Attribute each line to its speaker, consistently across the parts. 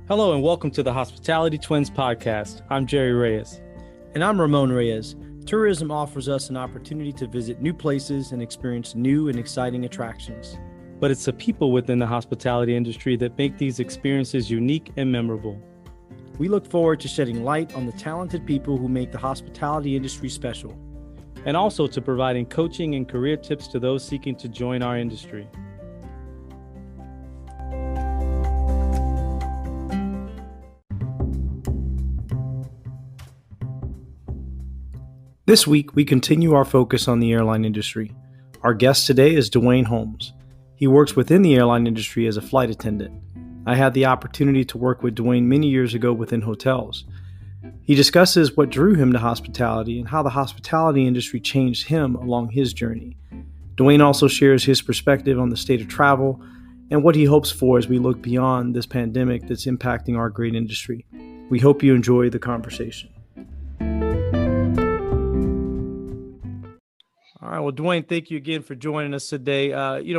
Speaker 1: Hello and welcome to the Hospitality Twins podcast. I'm Jerry Reyes.
Speaker 2: And I'm Ramon Reyes. Tourism offers us an opportunity to visit new places and experience new and exciting attractions.
Speaker 1: But it's the people within the hospitality industry that make these experiences unique and memorable.
Speaker 2: We look forward to shedding light on the talented people who make the hospitality industry special.
Speaker 1: And also to providing coaching and career tips to those seeking to join our industry.
Speaker 2: This week, we continue our focus on the airline industry. Our guest today is Dwayne Holmes. He works within the airline industry as a flight attendant. I had the opportunity to work with Dwayne many years ago within hotels. He discusses what drew him to hospitality and how the hospitality industry changed him along his journey. Dwayne also shares his perspective on the state of travel and what he hopes for as we look beyond this pandemic that's impacting our great industry. We hope you enjoy the conversation.
Speaker 1: All right. Well, Dwayne, thank you again for joining us today.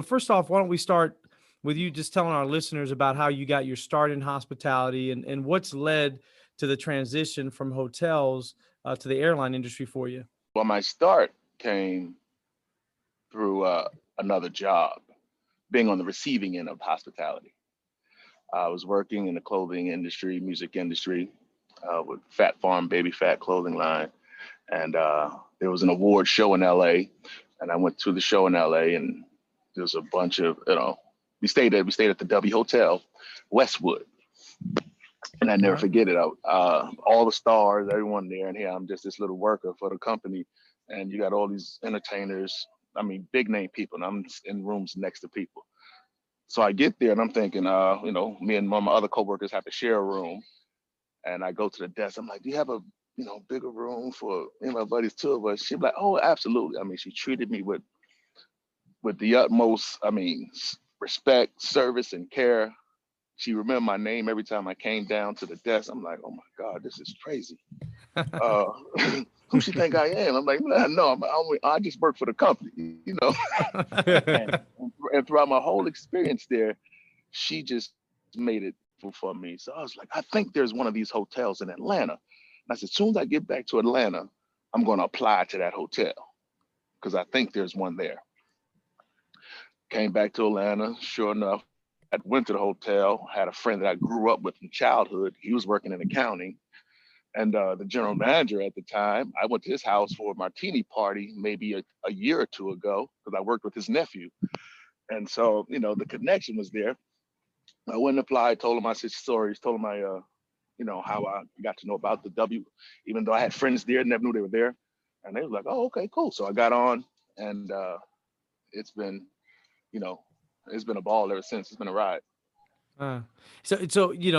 Speaker 1: First off, why don't we start with you just telling our listeners about how you got your start in hospitality and what's led to the transition from hotels to the airline industry for you?
Speaker 3: Well, my start came through another job, being on the receiving end of hospitality. I was working in the clothing industry, music industry, with Fat Farm Baby Fat clothing line. And there was an award show in LA, and I went to the show in LA, and there's a bunch of, we stayed at the W Hotel, Westwood. And I never forget it. All the stars, everyone there, and here I'm just this little worker for the company. And you got all these entertainers, big name people, and I'm in rooms next to people. So I get there and I'm thinking, me and one of my other coworkers have to share a room. And I go to the desk, I'm like, do you have a bigger room for my buddies, two of us? She'd be like, oh, absolutely. She treated me with the utmost, respect, service, and care. She remembered my name every time I came down to the desk. I'm like, oh my God, this is crazy. Who she think I am? I'm like, no, I just work for the company, and throughout my whole experience there, she just made it for me. So I was like, I think there's one of these hotels in Atlanta. And I said, as soon as I get back to Atlanta, I'm going to apply to that hotel because I think there's one there. Came back to Atlanta. Sure enough, I went to the hotel, had a friend that I grew up with from childhood. He was working in accounting. And the general manager at the time, I went to his house for a martini party maybe a year or two ago because I worked with his nephew. And so, the connection was there. I went and applied, told him my stories, told him how I got to know about the W, even though I had friends there, never knew they were there. And they were like, oh, okay, cool. So I got on, and it's been a ball ever since. It's been a ride.
Speaker 1: So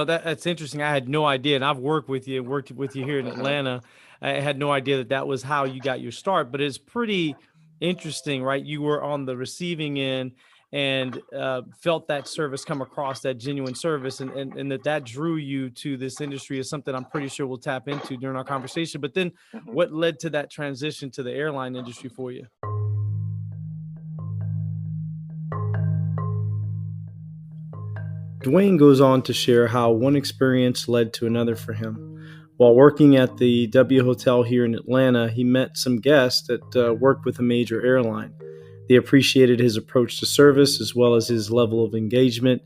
Speaker 1: that's interesting. I had no idea, and I've worked with you here in Atlanta. I had no idea that was how you got your start, but it's pretty interesting, right? You were on the receiving end and felt that service come across, that genuine service, and that drew you to this industry is something I'm pretty sure we'll tap into during our conversation. But then what led to that transition to the airline industry for you?
Speaker 2: Dwayne goes on to share how one experience led to another for him. While working at the W Hotel here in Atlanta, he met some guests that worked with a major airline. They appreciated his approach to service as well as his level of engagement,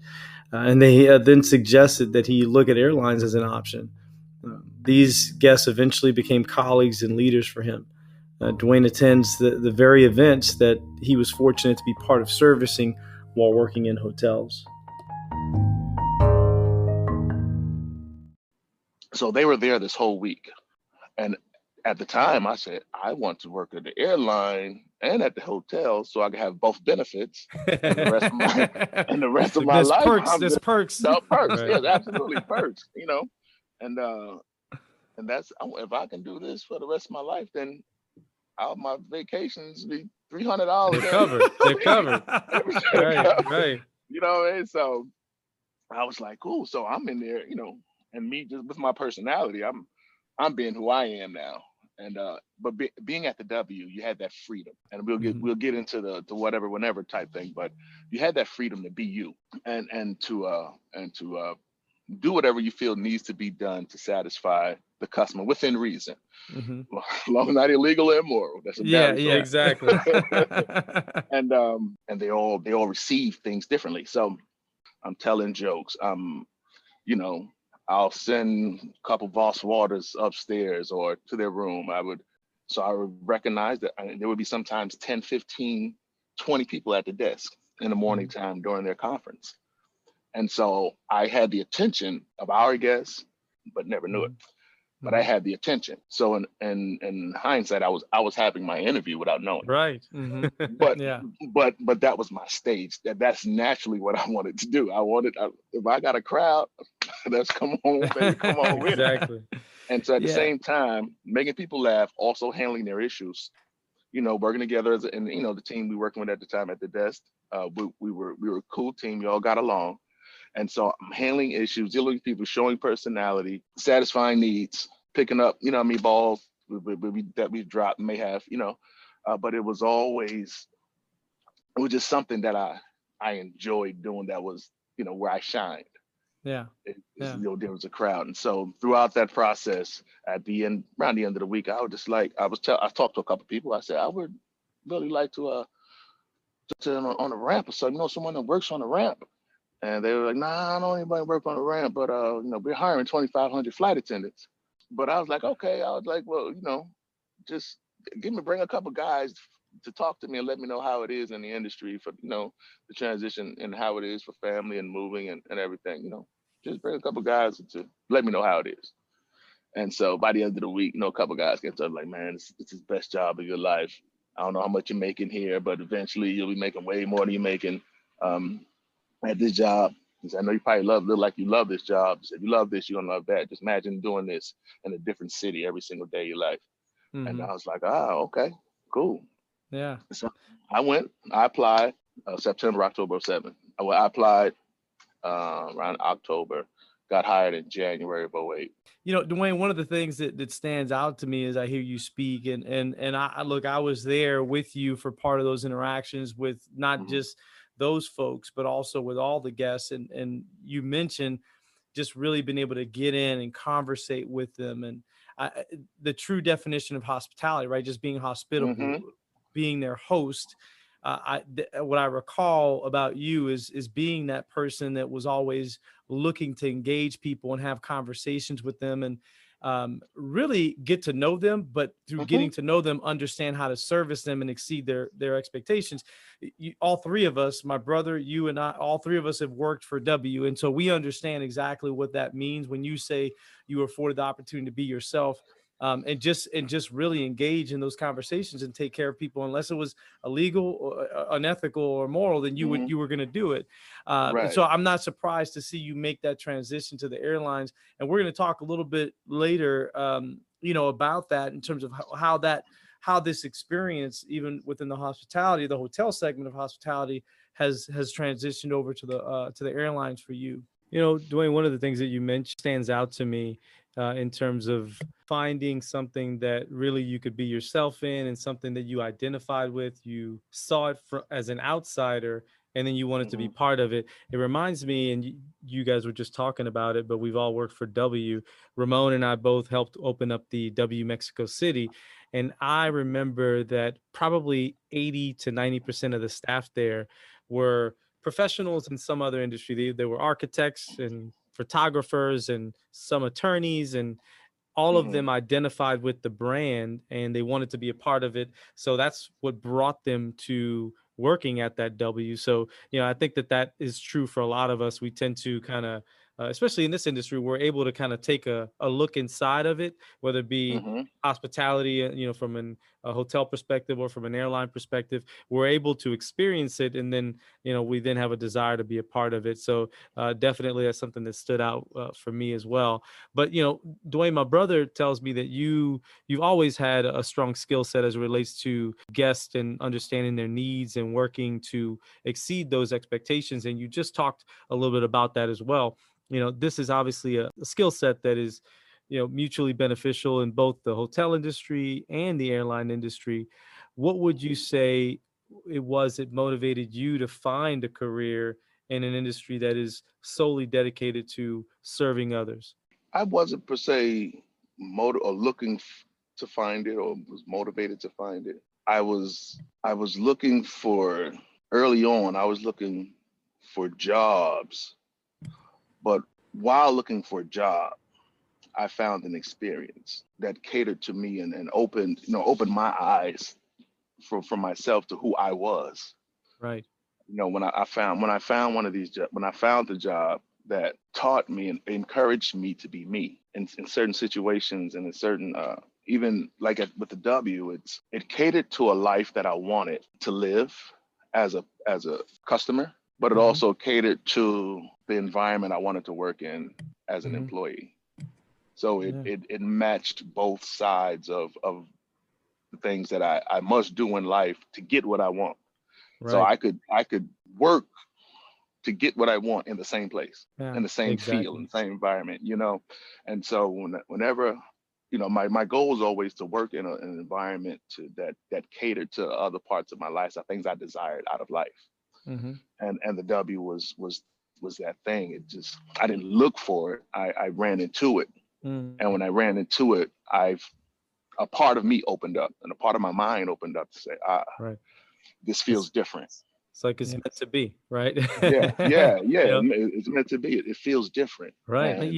Speaker 2: and they then suggested that he look at airlines as an option. These guests eventually became colleagues and leaders for him. Dwayne attends the very events that he was fortunate to be part of servicing while working in hotels.
Speaker 3: So they were there this whole week. And at the time I said, I want to work at the airline and at the hotel so I can have both benefits and the rest of my life.
Speaker 1: There's perks.
Speaker 3: No, perks.
Speaker 1: Right.
Speaker 3: Yes, absolutely perks, And that's, if I can do this for the rest of my life, then all my vacations be $300.
Speaker 1: They're covered. Right.
Speaker 3: So I was like, cool. So I'm in there, and me just with my personality, I'm being who I am now. And but being at the W, you had that freedom, and we'll get into the whatever, whenever type thing. But you had that freedom to be you, and to do whatever you feel needs to be done to satisfy the customer within reason.
Speaker 1: Hmm.
Speaker 3: As long as not illegal or immoral. That's a
Speaker 1: Yeah,
Speaker 3: marriage
Speaker 1: yeah,
Speaker 3: license.
Speaker 1: exactly.
Speaker 3: And they all receive things differently. So I'm telling jokes. You know, I'll send a couple Voss Waters upstairs or to their room. I would recognize that there would be sometimes 10, 15, 20 people at the desk in the morning
Speaker 1: Mhm.
Speaker 3: time during their conference. And so I had the attention of our guests, but never knew it.
Speaker 1: Mhm.
Speaker 3: But I
Speaker 1: Mhm.
Speaker 3: had the attention. So in hindsight, I was having my interview without knowing.
Speaker 1: Right. Hmm.
Speaker 3: But
Speaker 1: Yeah.
Speaker 3: but that was my stage. That's naturally what I wanted to do. If I got a crowd, let's come on, baby, come on with it.
Speaker 1: Exactly.
Speaker 3: And so at the
Speaker 1: Yeah.
Speaker 3: same time, making people laugh, also handling their issues. Working together and the team we working with at the time at the desk, we were a cool team. We all got along, and so I'm handling issues, dealing with people, showing personality, satisfying needs, picking up balls that we dropped may have but it was just something that I enjoyed doing. That was where I shined.
Speaker 1: Yeah. Yeah.
Speaker 3: There was a crowd, and so throughout that process, around the end of the week, I was just like, I talked to a couple people. I said I would really like to on a ramp or something. Someone that works on the ramp, and they were like, Nah, I don't anybody work on the ramp, but we're hiring 2,500 flight attendants. But I was like, okay. I was like, well, just bring a couple guys to talk to me and let me know how it is in the industry for the transition and how it is for family and moving and everything. Just bring a couple guys to let me know how it is. And so by the end of the week, a couple guys get to like, man, it's the best job of your life. I don't know how much you're making here, but eventually you'll be making way more than you're making um, at this job. I know you probably look like you love this job. If you love this, you're gonna love that. Just imagine doing this in a different city every single day of your life. And
Speaker 1: Hmm.
Speaker 3: I was like, okay, cool.
Speaker 1: Yeah.
Speaker 3: So I applied September, October '07. I applied around October, got hired in January of '08.
Speaker 1: Dwayne, one of the things that stands out to me as I hear you speak, and I look, I was there with you for part of those interactions with not
Speaker 3: Mm-hmm.
Speaker 1: just those folks, but also with all the guests. And you mentioned just really being able to get in and conversate with them, and the true definition of hospitality, right? Just being hospitable,
Speaker 3: Mm-hmm.
Speaker 1: being their host. What I recall about you is being that person that was always looking to engage people and have conversations with them, and really get to know them, but through
Speaker 3: Mm-hmm.
Speaker 1: getting to know them, understand how to service them and exceed their expectations. All three of us, my brother, you and I, all three of us have worked for W, and so we understand exactly what that means when you say you were afforded the opportunity to be yourself. And just really engage in those conversations and take care of people, unless it was illegal or unethical or moral, then
Speaker 3: Mm-hmm.
Speaker 1: you were going to do it. And
Speaker 3: Right.
Speaker 1: so I'm not surprised to see you make that transition to the airlines. And we're going to talk a little bit later, about that in terms of how this experience, even within the hospitality, the hotel segment of hospitality, has transitioned over to the airlines for you. Dwayne, one of the things that you mentioned stands out to me in terms of finding something that really you could be yourself in, and something that you identified with. You saw it as an outsider, and then you wanted to be
Speaker 3: Mm-hmm.
Speaker 1: part of it. It reminds me, and you guys were just talking about it, but we've all worked for W. Ramon and I both helped open up the W Mexico City. And I remember that probably 80 to 90% of the staff there were professionals in some other industry. They were architects and photographers and some attorneys, and all of
Speaker 3: Mm-hmm.
Speaker 1: them identified with the brand and they wanted to be a part of it. So that's what brought them to working at that W. So, I think that is true for a lot of us. We tend to kind of, especially in this industry, we're able to kind of take a look inside of it, whether it be
Speaker 3: Mm-hmm.
Speaker 1: hospitality, from a hotel perspective or from an airline perspective. We're able to experience it, and then we then have a desire to be a part of it. So definitely that's something that stood out for me as well. But Dwayne, my brother tells me that you've always had a strong skill set as it relates to guests and understanding their needs and working to exceed those expectations. And you just talked a little bit about that as well. This is obviously a skill set that is mutually beneficial in both the hotel industry and the airline industry. What would you say it was that motivated you to find a career in an industry that is solely dedicated to serving others?
Speaker 3: I wasn't per se looking to find it, or was motivated to find it. I was looking for early on. I was looking for jobs, but while looking for a job, I found an experience that catered to me and opened my eyes for myself to who I was.
Speaker 1: Right.
Speaker 3: When I found the job that taught me and encouraged me to be me in certain situations and in certain even like with the W, it catered to a life that I wanted to live as a customer, but it
Speaker 1: Hmm.
Speaker 3: also catered to the environment I wanted to work in as an
Speaker 1: Hmm.
Speaker 3: employee. So it
Speaker 1: Yeah.
Speaker 3: it, it matched both sides of the things that I must do in life to get what I want. So
Speaker 1: Right.
Speaker 3: I could work to get what I want in the same place,
Speaker 1: Yeah.
Speaker 3: in the same feel, in
Speaker 1: Exactly.
Speaker 3: the same environment. And so whenever, my goal is always to work in an environment that catered to other parts of my life, so things I desired out of life.
Speaker 1: Hmm.
Speaker 3: And the W was that thing. It just, I didn't look for it. I ran into it.
Speaker 1: Mm.
Speaker 3: And when I ran into it, a part of me opened up, and a part of my mind opened up to say,
Speaker 1: Right.
Speaker 3: this feels
Speaker 1: It's
Speaker 3: different.
Speaker 1: it's like it's meant to be, right?
Speaker 3: Yeah, yeah,
Speaker 1: You
Speaker 3: yeah.
Speaker 1: know,
Speaker 3: It's meant to be. It feels different.
Speaker 1: right.
Speaker 3: And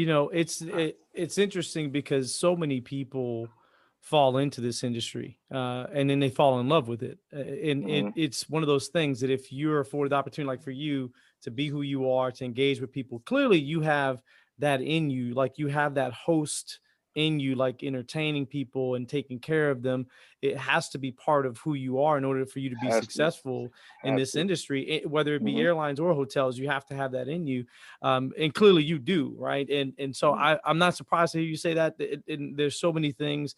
Speaker 1: It's interesting because so many people fall into this industry, and then they fall in love with it. And
Speaker 3: mhm,
Speaker 1: it's one of those things that if you're afforded the opportunity, like for you, to be who you are, to engage with people, clearly you have that in you. Like you have that host in you, like entertaining people and taking care of them. It has to be part of who you are in order for you to be
Speaker 3: has to,
Speaker 1: successful in
Speaker 3: has
Speaker 1: this
Speaker 3: to.
Speaker 1: industry, whether it be
Speaker 3: Hmm.
Speaker 1: airlines or hotels. You have to have that in you, and clearly you do, right? And so
Speaker 3: Hmm.
Speaker 1: I'm not surprised to hear you say that. And there's so many things.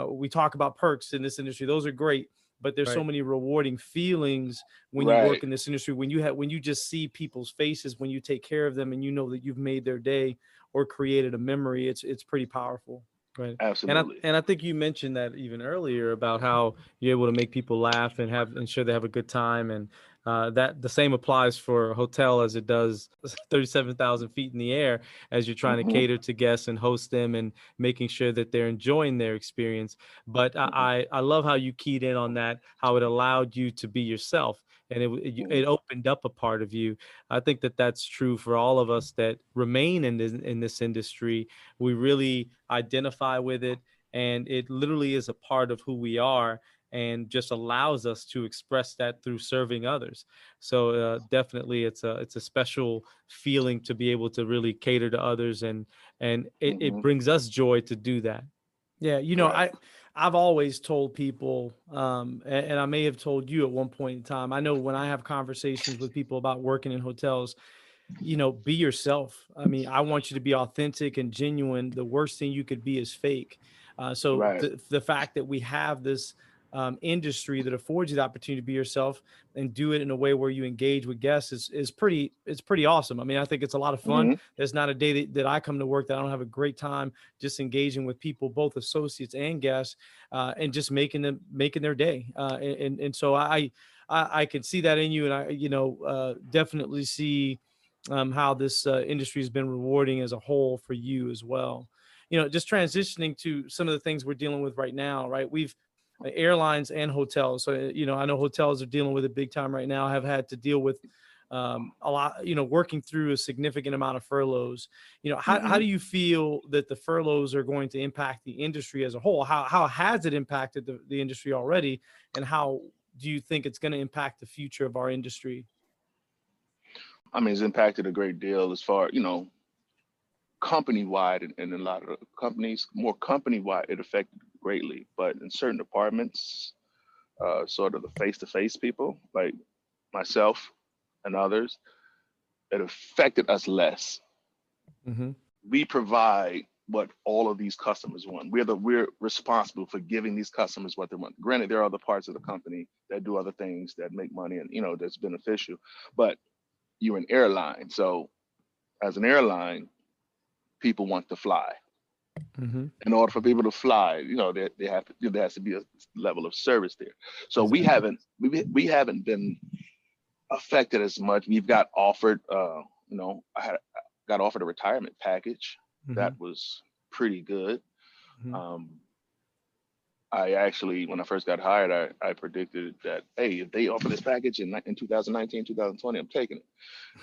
Speaker 1: We talk about perks in this industry; those are great, but there's so
Speaker 2: Right.
Speaker 1: many rewarding feelings when you
Speaker 3: Right.
Speaker 1: work in this industry. When you just see people's faces, when you take care of them, and you know that you've made their day or created a memory. It's pretty powerful. Right. And I
Speaker 3: Absolutely.
Speaker 1: and I think you mentioned that even earlier about how you're able to make people laugh and have ensure they have a good time, and that the same applies for a hotel as it does 37,000 feet in the air, as you're trying to
Speaker 3: Hmm.
Speaker 1: cater to guests and host them and making sure that they're enjoying their experience. But
Speaker 3: Hmm.
Speaker 1: I love how you keyed in on that, how it allowed you to be yourself, and
Speaker 3: Hmm.
Speaker 1: it opened up a part of you. I think that that's true for all of us that remain in this industry. We really identify with it, and it literally is a part of who we are, and just allows us to express that through serving others. So definitely it's a special feeling to be able to really cater to others, and it
Speaker 3: Hmm.
Speaker 1: brings us joy to do that. Yeah,
Speaker 3: Right.
Speaker 1: I've always told people, and I may have told you at one point in time. I know when I have conversations with people about working in hotels, be yourself. I mean, I want you to be authentic and genuine. The worst thing you could be is fake. So
Speaker 3: Right.
Speaker 1: the fact that we have this industry that affords you the opportunity to be yourself and do it in a way where you engage with guests is pretty, it's pretty awesome. I mean, I think it's a lot of fun.
Speaker 3: Hmm.
Speaker 1: There's not a day that I come to work that I don't have a great time just engaging with people, both associates and guests, and just making their day. And so I can see that in you, and I definitely see how this industry has been rewarding as a whole for you as well. Just transitioning to some of the things we're dealing with right now, right? We've airlines and hotels. So, I know hotels are dealing with it big time right now, have had to deal with a lot, working through a significant amount of furloughs. How
Speaker 3: Hmm.
Speaker 1: do you feel that the furloughs are going to impact the industry as a whole? How has it impacted the industry already? And how do you think it's going to impact the future of our industry?
Speaker 3: I mean, it's impacted a great deal as far, company wide, and a lot of companies, more company wide, it affected greatly. But in certain departments, sort of the face to face people like myself and others, it affected us less.
Speaker 1: Mm-hmm.
Speaker 3: We provide what all of these customers want. We're responsible for giving these customers what they want. Granted, there are other parts of the company that do other things that make money and that's beneficial, but you're an airline. So as an airline, people want to fly.
Speaker 1: Mm-hmm.
Speaker 3: In order for people to fly, there has to be a level of service there. So we
Speaker 1: Exactly.
Speaker 3: haven't we haven't been affected as much. We've got offered, got offered a retirement package
Speaker 1: Mm-hmm.
Speaker 3: that was pretty good.
Speaker 1: Mm-hmm.
Speaker 3: Um, I actually, when I first got hired, I predicted that, hey, if they offer this package in 2019, 2020, I'm taking it.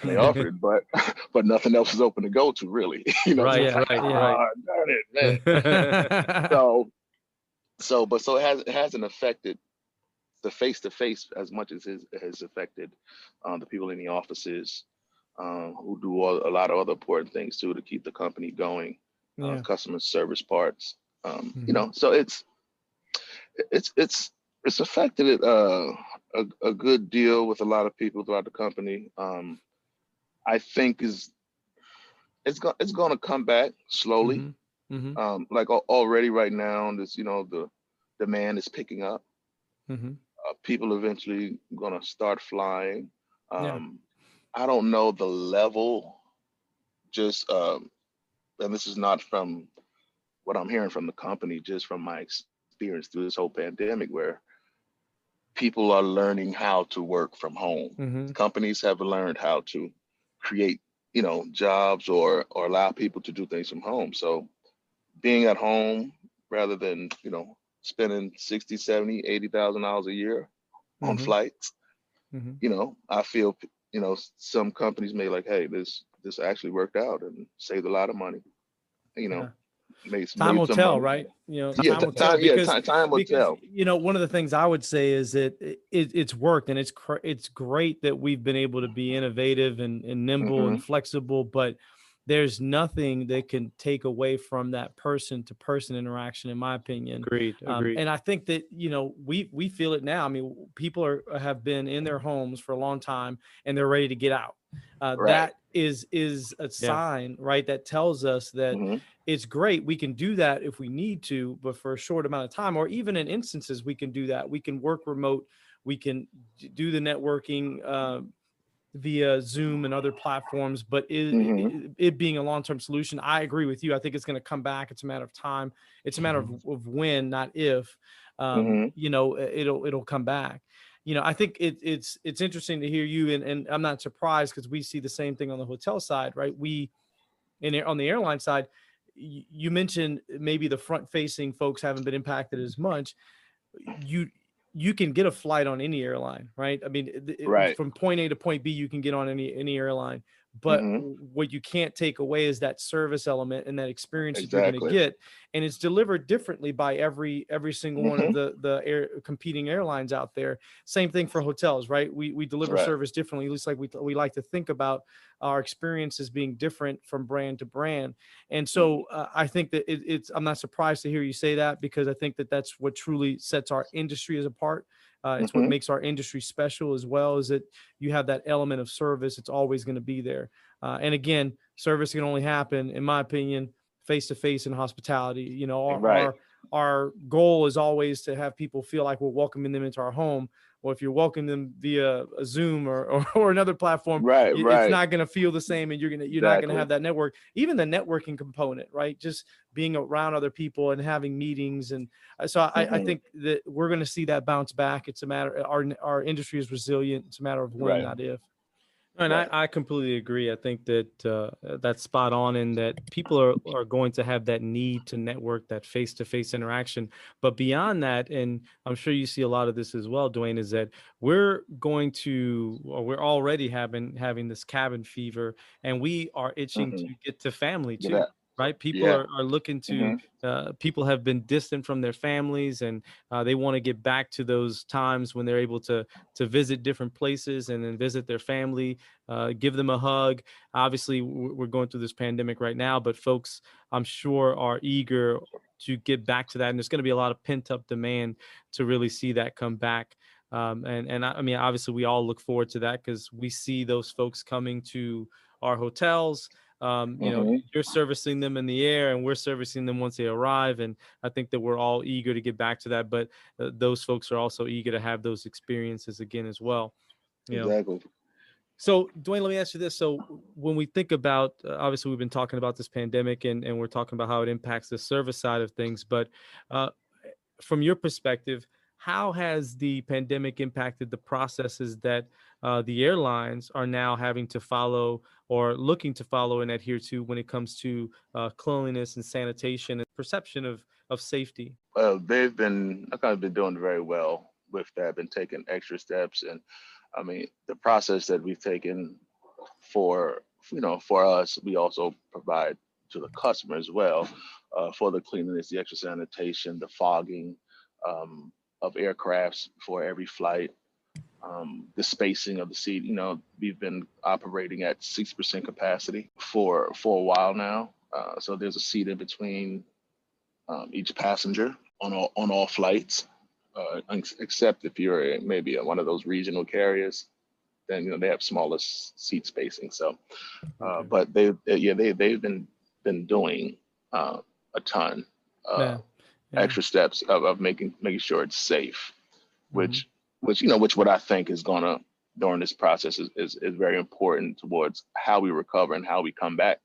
Speaker 3: And they offered it, but but nothing else is open to go to, really. So
Speaker 1: Right,
Speaker 3: it's like,
Speaker 1: right.
Speaker 3: oh, darn it, man. So it hasn't affected the face to face as much as it has affected the people in the offices, who do a lot of other important things too to keep the company going,
Speaker 1: Yeah.
Speaker 3: customer service parts.
Speaker 1: Mm-hmm.
Speaker 3: So it's it's it's affected it a good deal with a lot of people throughout the company. I think it's going to come back slowly.
Speaker 1: Mm-hmm. Mm-hmm.
Speaker 3: Like already right now, this the demand is picking up.
Speaker 1: Mm-hmm.
Speaker 3: People eventually going to start flying.
Speaker 1: Yeah.
Speaker 3: Um, I don't know the level, just and this is not from what I'm hearing from the company, just from my experience through this whole pandemic, where people are learning how to work from home.
Speaker 1: Mm-hmm.
Speaker 3: Companies have learned how to create, jobs or allow people to do things from home. So being at home rather than, spending 60, 70, 80,000 dollars a year on
Speaker 1: Mm-hmm.
Speaker 3: flights,
Speaker 1: Mm-hmm.
Speaker 3: I feel, some companies may like, hey, this actually worked out and saved a lot of money, you know,
Speaker 1: Yeah. Time
Speaker 3: made
Speaker 1: will
Speaker 3: some
Speaker 1: tell,
Speaker 3: money.
Speaker 1: right?
Speaker 3: Yeah,
Speaker 1: Time will tell because
Speaker 3: time will tell.
Speaker 1: one of the things I would say is that it's worked, and it's great that we've been able to be innovative and nimble
Speaker 3: Hmm.
Speaker 1: and flexible, but there's nothing that can take away from that person to person interaction, in my opinion.
Speaker 2: Agreed. Agreed.
Speaker 1: And I think that we feel it now. I mean, people have been in their homes for a long time, and they're ready to get out.
Speaker 3: Right.
Speaker 1: That is a
Speaker 2: Yeah.
Speaker 1: sign, right? That tells us that
Speaker 3: Hmm.
Speaker 1: it's great. We can do that if we need to, but for a short amount of time, or even in instances, we can do that. We can work remote. We can do the networking via Zoom and other platforms. But
Speaker 3: Hmm.
Speaker 1: it being a long-term solution, I agree with you. I think it's going to come back. It's a matter of time. It's a matter of when, not if.
Speaker 3: Hmm.
Speaker 1: It'll come back. I think it's interesting to hear you, and I'm not surprised because we see the same thing on the hotel side, right? On the airline side, you mentioned maybe the front facing folks haven't been impacted as much. You can get a flight on any airline, right? I mean,
Speaker 3: Right.
Speaker 1: from point A to point B, you can get on any airline. But
Speaker 3: Hmm.
Speaker 1: what you can't take away is that service element and that experience that you're going to
Speaker 3: Exactly.
Speaker 1: get, and it's delivered differently by every single one of
Speaker 3: Hmm.
Speaker 1: the competing airlines out there. Same thing for hotels, right? We deliver
Speaker 3: Right.
Speaker 1: service differently. At least like we like to think about our experiences being different from brand to brand. And so I think that I'm not surprised to hear you say that, because I think that that's what truly sets our industry as apart. It's what
Speaker 3: Hmm.
Speaker 1: makes our industry special, as well as that you have that element of service. It's always going to be there. And again, service can only happen, in my opinion, face to face in hospitality.
Speaker 3: Right.
Speaker 1: Our goal is always to have people feel like we're welcoming them into our home. Or if you're welcoming them via a Zoom or another platform,
Speaker 3: Right.
Speaker 1: it's
Speaker 3: Right.
Speaker 1: not going to feel the same, and you're not going to
Speaker 3: Exactly.
Speaker 1: have that network, even the networking component, right? Just being around other people and having meetings. And so I
Speaker 3: Hmm.
Speaker 1: think that we're going to see that bounce back. It's a matter, our industry is resilient. It's a matter of when,
Speaker 3: Right.
Speaker 1: not if.
Speaker 2: And
Speaker 3: Right.
Speaker 2: I completely agree. I think that that's spot on, and that people are going to have that need to network, that face to face interaction. But beyond that, and I'm sure you see a lot of this as well, Dwayne, is that we're already having this cabin fever, and we are itching
Speaker 3: Hmm.
Speaker 2: to get to family
Speaker 3: Get
Speaker 2: too.
Speaker 3: that.
Speaker 2: Right? People
Speaker 3: Yeah.
Speaker 2: are looking to,
Speaker 3: Hmm.
Speaker 2: people have been distant from their families, and they want to get back to those times when they're able to visit different places and then visit their family, give them a hug. Obviously, we're going through this pandemic right now, but folks, I'm sure, are eager to get back to that. And there's going to be a lot of pent up demand to really see that come back. And I mean, obviously, we all look forward to that because we see those folks coming to our hotels.
Speaker 3: Hmm.
Speaker 2: You're servicing them in the air, and we're servicing them once they arrive. And I think that we're all eager to get back to that. But those folks are also eager to have those experiences again as well. You know,
Speaker 3: Exactly.
Speaker 2: so, Dwayne, let me ask you this. So, when we think about, obviously, we've been talking about this pandemic, and we're talking about how it impacts the service side of things. But uh, from your perspective,
Speaker 1: how has the pandemic impacted the processes that the airlines are now having to follow or looking to follow and adhere to when it comes to cleanliness and sanitation and perception of safety?
Speaker 3: I've kind of been doing very well with that, been taking extra steps. And I mean, the process that we've taken for, for us, we also provide to the customer as well, for the cleanliness, the extra sanitation, the fogging of aircrafts for every flight, the spacing of the seat. We've been operating at 6% capacity for a while now. So there's a seat in between each passenger on all flights, except if you're maybe one of those regional carriers, then they have smaller seat spacing. So,
Speaker 1: Okay.
Speaker 3: but they've been doing a ton
Speaker 1: Yeah. Yeah.
Speaker 3: extra steps of making sure it's safe,
Speaker 1: Hmm.
Speaker 3: which what I think is gonna during this process is very important towards how we recover and how we come back,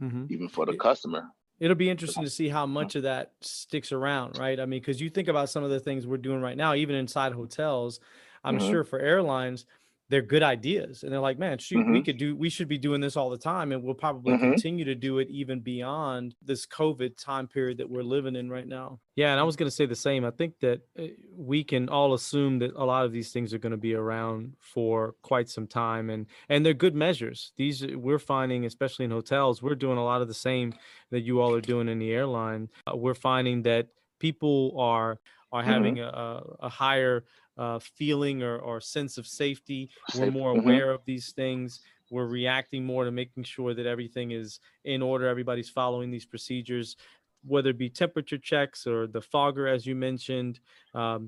Speaker 1: Hmm.
Speaker 3: even for the customer.
Speaker 1: It'll be interesting to see how much of that sticks around, right? I mean, because you think about some of the things we're doing right now, even inside hotels, I'm
Speaker 3: Hmm.
Speaker 1: sure for airlines, they're good ideas. And they're like, man, shoot,
Speaker 3: Hmm.
Speaker 1: we should be doing this all the time. And we'll probably
Speaker 3: Hmm.
Speaker 1: continue to do it even beyond this COVID time period that we're living in right now. Yeah. And I was going to say the same. I think that we can all assume that a lot of these things are going to be around for quite some time. And they're good measures. These we're finding, especially in hotels, we're doing a lot of the same that you all are doing in the airline. We're finding that people are
Speaker 3: Hmm.
Speaker 1: having a higher feeling or sense of safety. We're
Speaker 3: Safe.
Speaker 1: more
Speaker 3: Hmm.
Speaker 1: aware of these things. We're reacting more to making sure that everything is in order. Everybody's following these procedures, whether it be temperature checks or the fogger, as you mentioned,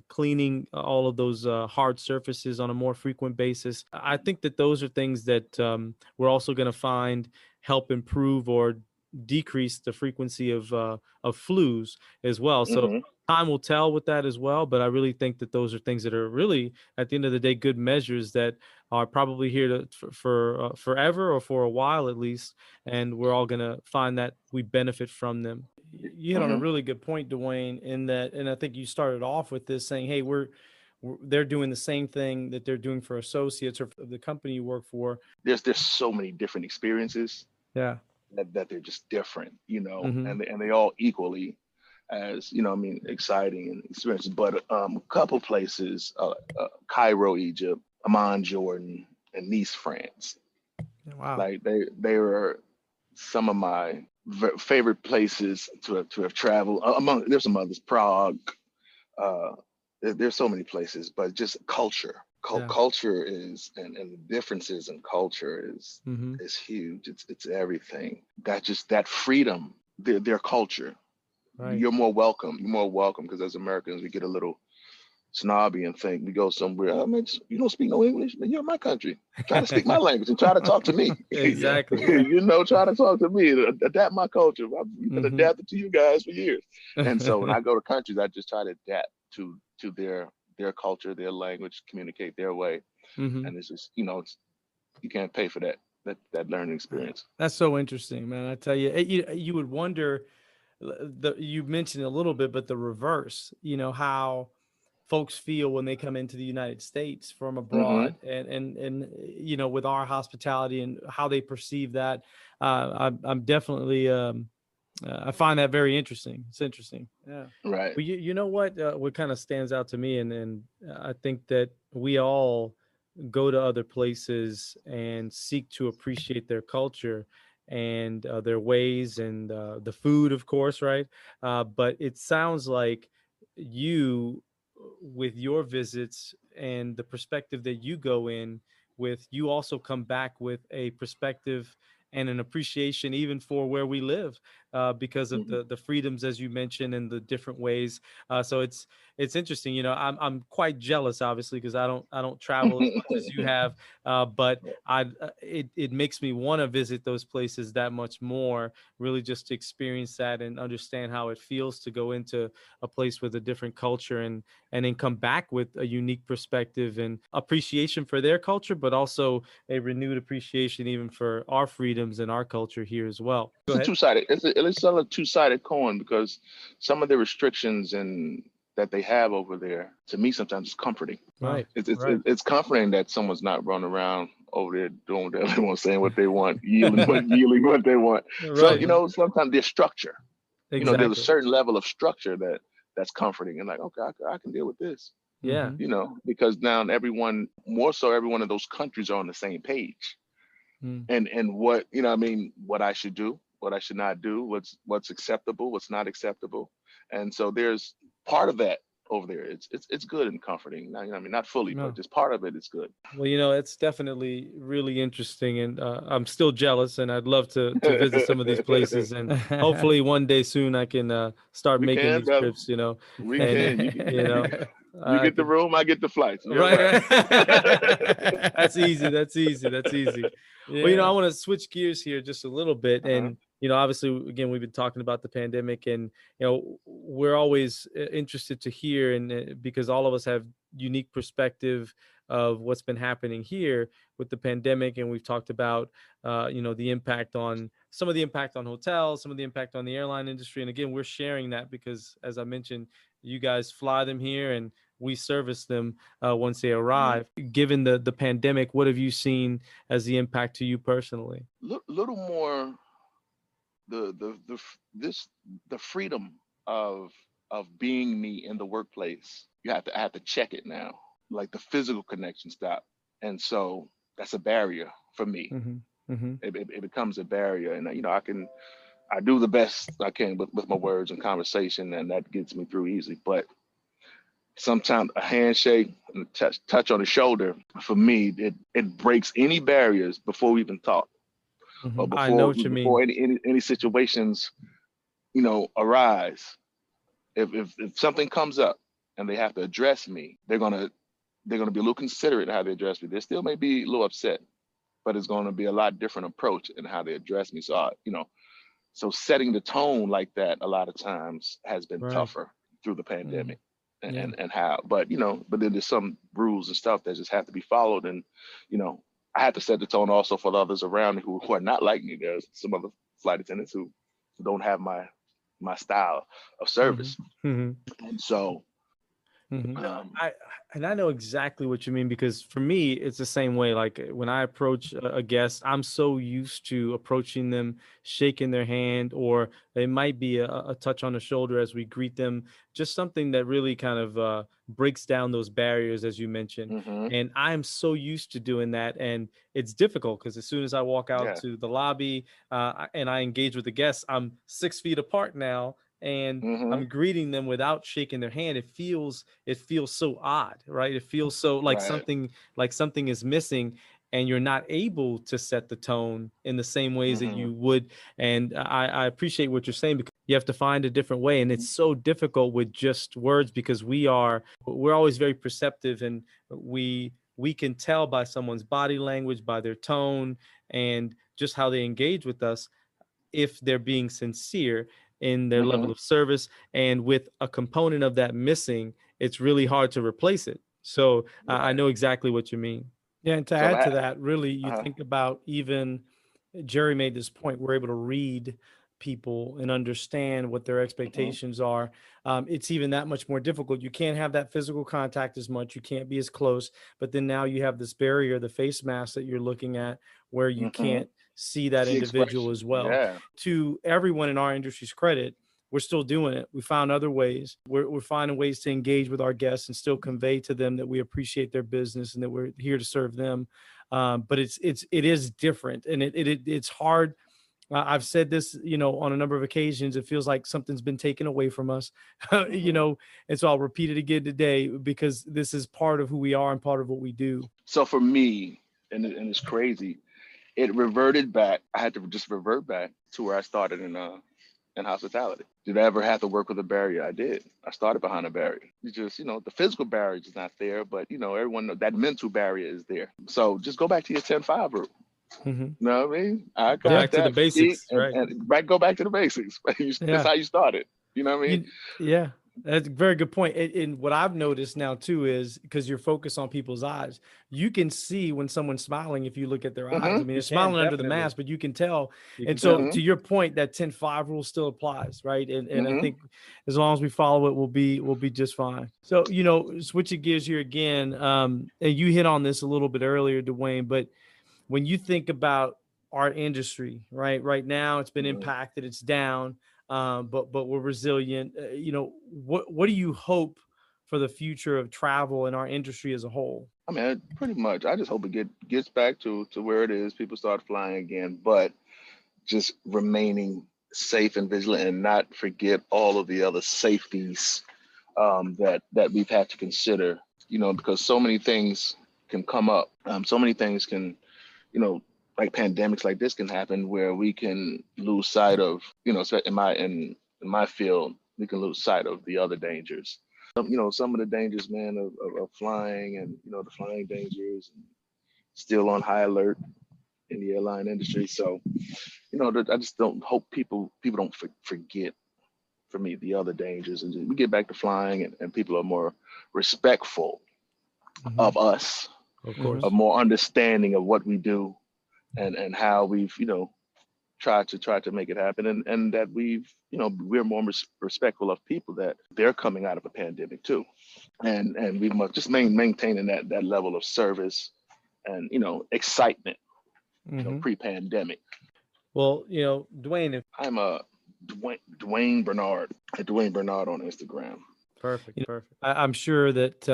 Speaker 1: cleaning all of those hard surfaces on a more frequent basis. I think that those are things that we're also going to find help improve or decrease the frequency of flus as well. So
Speaker 3: Hmm.
Speaker 1: time will tell with that as well. But I really think that those are things that are really, at the end of the day, good measures that are probably here for forever or for a while at least. And we're all going to find that we benefit from them. You hit on a
Speaker 3: Hmm.
Speaker 1: really good point, Dwayne, in that, and I think you started off with this saying, hey, they're doing the same thing that they're doing for associates or for the company you work for.
Speaker 3: There's so many different experiences
Speaker 1: Yeah.
Speaker 3: that they're just different,
Speaker 1: Hmm.
Speaker 3: and they all equally as I mean, exciting and experiences. But a couple places, Cairo, Egypt, Amman, Jordan, and Nice, France.
Speaker 1: Wow.
Speaker 3: Like they were some of my favorite places to have traveled. Among there's some others, Prague. Uh, there's so many places, but just culture.
Speaker 1: Yeah.
Speaker 3: Culture is and the differences in culture
Speaker 1: Hmm.
Speaker 3: is huge. It's everything. That freedom, their culture.
Speaker 1: Right.
Speaker 3: You're more welcome. You're more welcome because as Americans we get a little snobby and think we go somewhere. I mean, you don't speak no English, but you're in my country. Try to speak my language and try to talk to me.
Speaker 1: Exactly. Yeah.
Speaker 3: Try to talk to me. Adapt my culture. I've been
Speaker 1: Hmm.
Speaker 3: adapted to you guys for years. And so when I go to countries, I just try to adapt to their culture, their language, communicate their way.
Speaker 1: Hmm.
Speaker 3: And it's just you can't pay for that learning experience.
Speaker 1: That's so interesting, man. I tell you, you would wonder. You mentioned a little bit, but the reverse. How folks feel when they come into the United States from
Speaker 3: Hmm.
Speaker 1: abroad, and with our hospitality and how they perceive that. I'm definitely. I find that very interesting. It's interesting. Yeah.
Speaker 3: Right.
Speaker 1: Well, you know what kind of stands out to me, and I think that we all go to other places and seek to appreciate their culture and their ways and the food, of course, right? But it sounds like you, with your visits and the perspective that you go in with, you also come back with a perspective and an appreciation even for where we live because of
Speaker 3: Hmm.
Speaker 1: the freedoms, as you mentioned, and the different ways. So it's interesting. I'm quite jealous, obviously, because I don't travel as much as you have. But it makes me want to visit those places that much more, really, just to experience that and understand how it feels to go into a place with a different culture and then come back with a unique perspective and appreciation for their culture, but also a renewed appreciation even for our freedoms and our culture here as well. Go
Speaker 3: It's a
Speaker 1: ahead.
Speaker 3: two-sided. It's still a two-sided coin because some of the restrictions and that they have over there, to me, sometimes it's comforting.
Speaker 1: Right.
Speaker 3: It's comforting that someone's not running around over there doing whatever they want, saying what they want, yielding what they want. So,
Speaker 1: Right.
Speaker 3: sometimes there's structure. There's a
Speaker 1: Exactly.
Speaker 3: certain level of structure that's comforting, and like, okay, I can deal with this.
Speaker 1: Yeah.
Speaker 3: Because now everyone of those countries are on the same page. And what, what I should do, what I should not do, what's acceptable, what's not acceptable. And so there's part of that over there. It's good and comforting. Not fully,
Speaker 1: No.
Speaker 3: but just part of it is good.
Speaker 1: Well, it's definitely really interesting, and I'm still jealous, and I'd love to visit some of these places, and hopefully one day soon I can start
Speaker 3: We
Speaker 1: making
Speaker 3: can,
Speaker 1: these
Speaker 3: brother.
Speaker 1: trips.
Speaker 3: We
Speaker 1: And
Speaker 3: can.
Speaker 1: I
Speaker 3: You get the
Speaker 1: could,
Speaker 3: room, I get the flights.
Speaker 1: right. That's easy. That's easy. Well, I want to switch gears here just a little bit, and obviously, again, we've been talking about the pandemic, and we're always interested to hear, and because all of us have unique perspective of what's been happening here with the pandemic, and we've talked about the impact on hotels, some of the impact on the airline industry, and again, we're sharing that because, as I mentioned, you guys fly them here and we service them once they arrive. Given the pandemic, what have you seen as the impact to you personally?
Speaker 3: Little more the freedom of being me in the workplace. I have to check it now. Like the physical connection stop. And so that's a barrier for me. It becomes a barrier. And I do the best I can with my words and conversation, and that gets me through easily. But sometimes a handshake and a touch on the shoulder, for me, it breaks any barriers before we even talk. Or
Speaker 1: I know what you
Speaker 3: before
Speaker 1: mean.
Speaker 3: any situations, arise. If something comes up and they have to address me, they're gonna be a little considerate in how they address me. They still may be a little upset, but it's gonna be a lot different approach in how they address me. So so setting the tone like that a lot of times has been tougher through the pandemic. And how, but then there's some rules and stuff that just have to be followed. And I had to set the tone also for the others around me who are not like me. There's some other flight attendants who don't have my style of service. And so
Speaker 1: I know exactly what you mean, because for me, it's the same way. Like when I approach a guest, I'm so used to approaching them, shaking their hand, or it might be a touch on the shoulder as we greet them, just something that really kind of breaks down those barriers, as you mentioned. And I'm so used to doing that. And it's difficult because as soon as I walk out to the lobby and I engage with the guests, I'm 6 feet apart now. And I'm greeting them without shaking their hand. It feels so odd, right? It feels so like something is missing, and you're not able to set the tone in the same ways that you would. And I appreciate what you're saying, because you have to find a different way, and it's so difficult with just words, because we're always very perceptive, and we can tell by someone's body language, by their tone, and just how they engage with us, if they're being sincere in their level of service. And with a component of that missing, it's really hard to replace it. So I know exactly what you mean. Yeah, and to add to that, really, you think about, even Jerry made this point, we're able to read people and understand what their expectations are. It's even that much more difficult. You can't have that physical contact as much. You can't be as close. But then now you have this barrier, the face mask that you're looking at, where you can't see that individual as well.
Speaker 3: Yeah.
Speaker 1: To everyone in our industry's credit, we're still doing it. We found other ways. We're finding ways to engage with our guests and still convey to them that we appreciate their business and that we're here to serve them. But it is different, and it's hard. I've said this, on a number of occasions. It feels like something's been taken away from us, and so I'll repeat it again today, because this is part of who we are and part of what we do.
Speaker 3: So for me, and it's crazy, it reverted back. I had to just revert back to where I started in hospitality. Did I ever have to work with a barrier? I did. I started behind a barrier. You just, the physical barrier is not there, but everyone knows that mental barrier is there. So just go back to your 10-5 rule. You know what I mean? I
Speaker 1: go back to the basics, right?
Speaker 3: And go back to the basics. That's how you started. You know what I mean?
Speaker 1: That's a very good point. And what I've noticed now too is because you're focused on people's eyes, you can see when someone's smiling if you look at their eyes. I
Speaker 3: Hmm.
Speaker 1: mean, they're
Speaker 2: You can
Speaker 1: smiling under the
Speaker 2: definitely.
Speaker 1: mask, but you can tell.
Speaker 2: You
Speaker 1: And
Speaker 2: can
Speaker 1: so,
Speaker 2: tell.
Speaker 1: to
Speaker 3: Hmm.
Speaker 1: your point, that 10-5 rule still applies, right? And I
Speaker 3: Hmm.
Speaker 1: think as long as we follow it, we'll be just fine. So, switching gears here again, and you hit on this a little bit earlier, Dwayne, but when you think about our industry, right now it's been
Speaker 3: Hmm.
Speaker 1: impacted, it's down, but we're resilient. What do you hope for the future of travel and our industry as a whole?
Speaker 3: I mean, pretty much. I just hope it gets back to where it is. People start flying again, but just remaining safe and vigilant, and not forget all of the other safeties that we've had to consider. Because so many things can come up. So many things can, you know, like pandemics like this can happen where we can lose sight of, in my field, we can lose sight of the other dangers. Some of the dangers, man, of flying, and the flying dangers, and still on high alert in the airline industry. So I just don't hope people don't forget, for me, the other dangers, and we get back to flying, and people are more respectful
Speaker 1: Hmm.
Speaker 3: of us,
Speaker 1: Of
Speaker 3: of
Speaker 1: course.
Speaker 3: more understanding of what we do, and how we've try to make it happen, and that we're more respectful of people, that they're coming out of a pandemic too, and we must just maintaining that level of service and excitement,
Speaker 1: Hmm.
Speaker 3: pre-pandemic.
Speaker 1: Well, Dwayne, if
Speaker 3: I'm a Dwayne Bernard, at Dwayne Bernard on Instagram.
Speaker 1: perfect, perfect. I'm sure that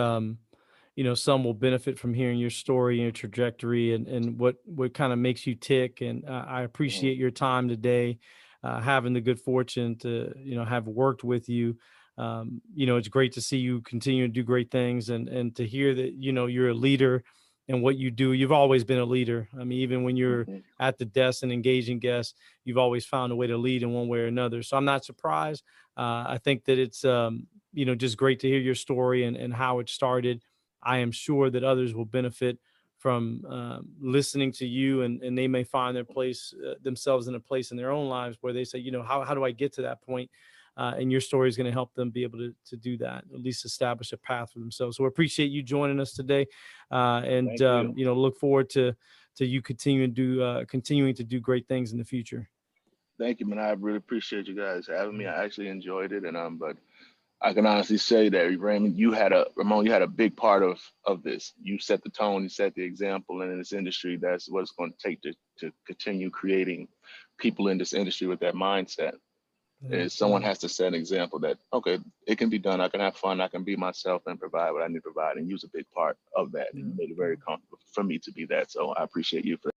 Speaker 1: some will benefit from hearing your story and your trajectory, and what kind of makes you tick. And I
Speaker 3: Mhm.
Speaker 1: appreciate your time today, having the good fortune to have worked with you. It's great to see you continue to do great things, and to hear that you're a leader and what you do. You've always been a leader. I mean, even when you're
Speaker 3: Mhm.
Speaker 1: at the desk and engaging guests, you've always found a way to lead in one way or another. So I'm not surprised. I think that it's just great to hear your story and how it started. I am sure that others will benefit from listening to you, and they may find themselves in a place in their own lives where they say, how do I get to that point? And your story is going to help them be able to do that, at least establish a path for themselves. So I appreciate you joining us today, and
Speaker 3: Thank you.
Speaker 1: look forward to you continuing to do great things in the future.
Speaker 3: Thank you, man. I really appreciate you guys having me. I actually enjoyed it, and but I can honestly say that, Raymond, Ramon, you had a big part of this. You set the tone, you set the example, and in this industry, that's what it's going to take to continue creating people in this industry with that mindset.
Speaker 1: Yeah,
Speaker 3: Is someone has to set an example that, okay, it can be done. I can have fun. I can be myself and provide what I need to provide, and use a big part of that. And
Speaker 1: yeah,
Speaker 3: you made it
Speaker 1: yeah.
Speaker 3: very comfortable for me to be that. So I appreciate you for